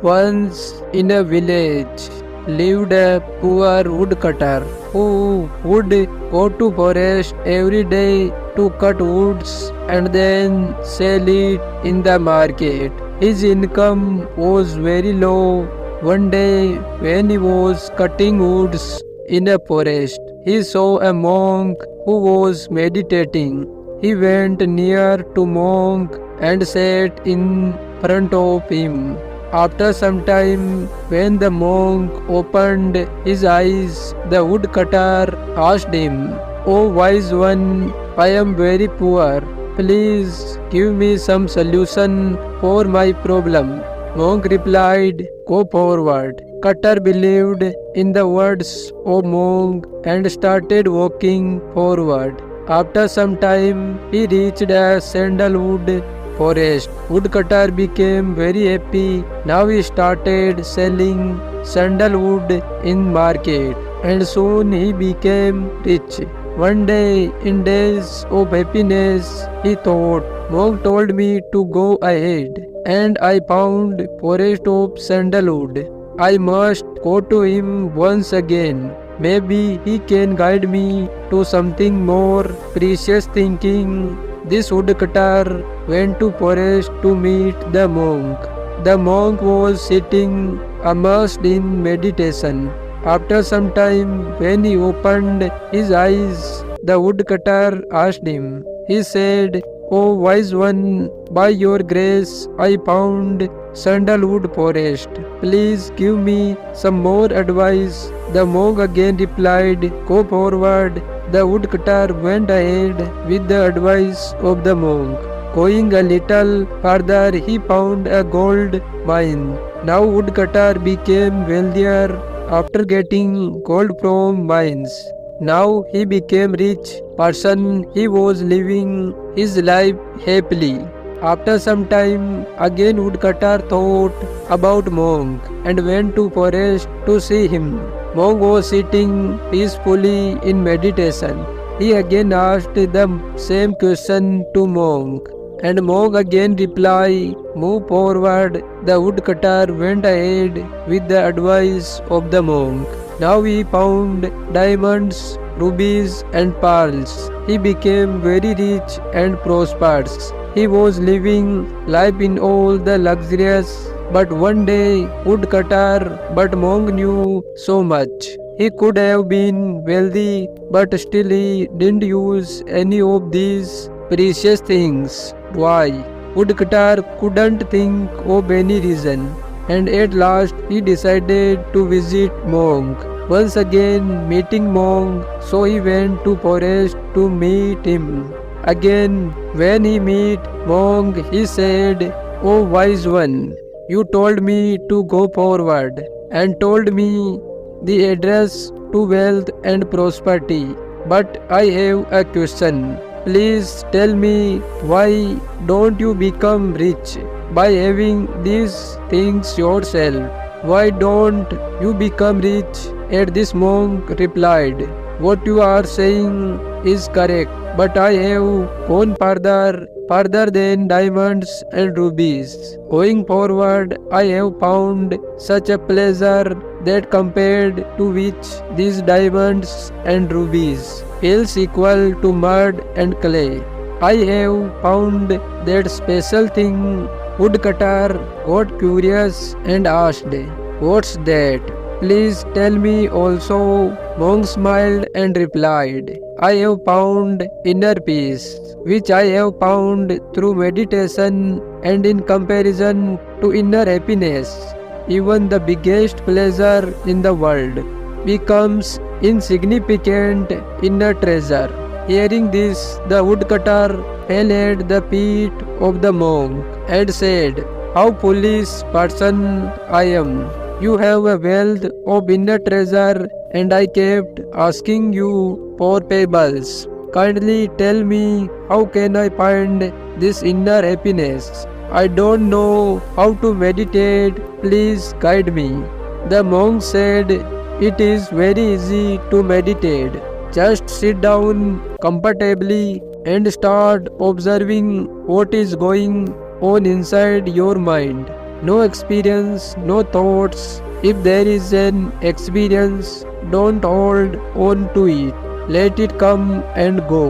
Once in a village lived a poor woodcutter who would go to forest every day to cut woods and then sell it in the market. His income was very low. One day when he was cutting woods in a forest, he saw a monk who was meditating. He went near to monk and sat in front of him. After some time, when the monk opened his eyes, the woodcutter asked him, "O wise one, I am very poor. Please give me some solution for my problem." Monk replied, "Go forward." Cutter believed in the words of monk and started walking forward. After some time, he reached a sandalwood forest. Woodcutter became very happy. Now he started selling sandalwood in market and soon he became rich. One day, in days of happiness, he thought, "Monk told me to go ahead and I found forest of sandalwood. I must go to him once again. Maybe he can guide me to something more precious." Thinking this, woodcutter went to forest to meet the monk. The monk was sitting immersed in meditation. After some time, when he opened his eyes, the woodcutter asked him. He said, "O wise one, by your grace I found sandalwood forest. Please give me some more advice." The monk again replied, "Go forward." The woodcutter went ahead with the advice of the monk. Going a little further, he found a gold mine. Now woodcutter became wealthier after getting gold from mines. Now he became rich person. He was living his life happily. After some time, again woodcutter thought about monk and went to forest to see him. Monk was sitting peacefully in meditation. He again asked the same question to monk, and monk again replied, "Move forward." The woodcutter went ahead with the advice of the monk. Now he found diamonds, rubies and pearls. He became very rich and prosperous. He was living life in all the luxurious. But one day, woodcutter, but monk knew so much. He could have been wealthy, but still he didn't use any of these precious things. Why? Woodcutter couldn't think of any reason, and at last he decided to visit monk. Once again meeting monk, so he went to forest to meet him. Again, when he met monk, he said, "O wise one, you told me to go forward and told me the address to wealth and prosperity. But I have a question. Please tell me, why don't you become rich by having these things yourself? Why don't you become rich?" At this monk replied, "What you are saying is correct, but I have gone further than diamonds and rubies. Going forward, I have found such a pleasure that compared to which these diamonds and rubies feels equal to mud and clay. I have found that special thing." Woodcutter got curious and asked, "What's that? Please tell me also." Monk smiled and replied, "I have found inner peace, which I have found through meditation, and in comparison to inner happiness, even the biggest pleasure in the world becomes insignificant inner treasure." Hearing this, the woodcutter fell at the feet of the monk and said, "How foolish person I am! You have a wealth of inner treasure and I kept asking you for pebbles. Kindly tell me, how can I find this inner happiness? I don't know how to meditate. Please guide me." The monk said, "It is very easy to meditate. Just sit down comfortably and start observing what is going on inside your mind. no experience, no thoughts. If there is an experience, don't hold on to it. Let it come and go.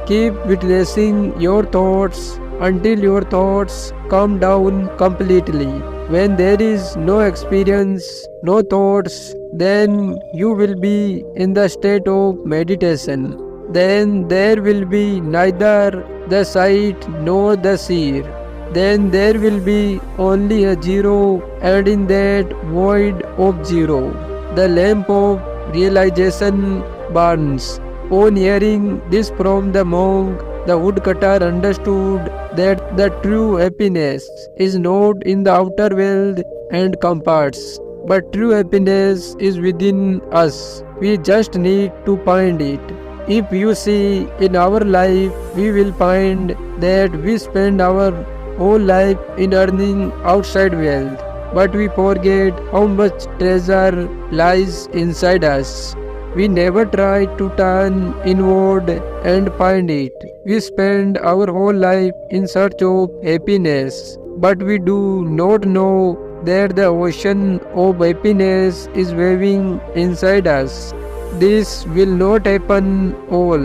Keep witnessing your thoughts until your thoughts calm down completely. When there is no experience, no thoughts, then you will be in the state of meditation. Then there will be neither the sight nor the seer. Then there will be only a zero, and in that void of zero, the lamp of realization burns. On hearing this from the monk, the woodcutter understood that the true happiness is not in the outer world and comforts, but true happiness is within us. We just need to find it. If you see in our life, we will find that we spend our whole life in earning outside wealth, but we forget how much treasure lies inside us. We never try to turn inward and find it. We spend our whole life in search of happiness, but we do not know that the ocean of happiness is waving inside us. This will not happen all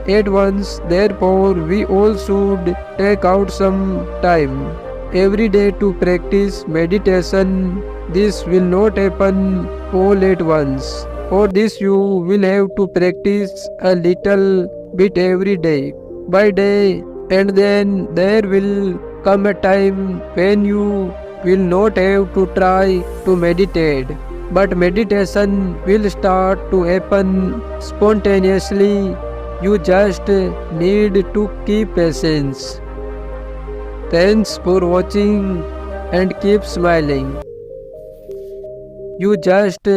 at once, therefore, we all should take out some time every day to practice meditation. This will not happen all at once. For this, you will have to practice a little bit every day by day, and then there will come a time when you will not have to try to meditate, but meditation will start to happen spontaneously. You just need to keep patience. Thanks for watching and keep smiling. You just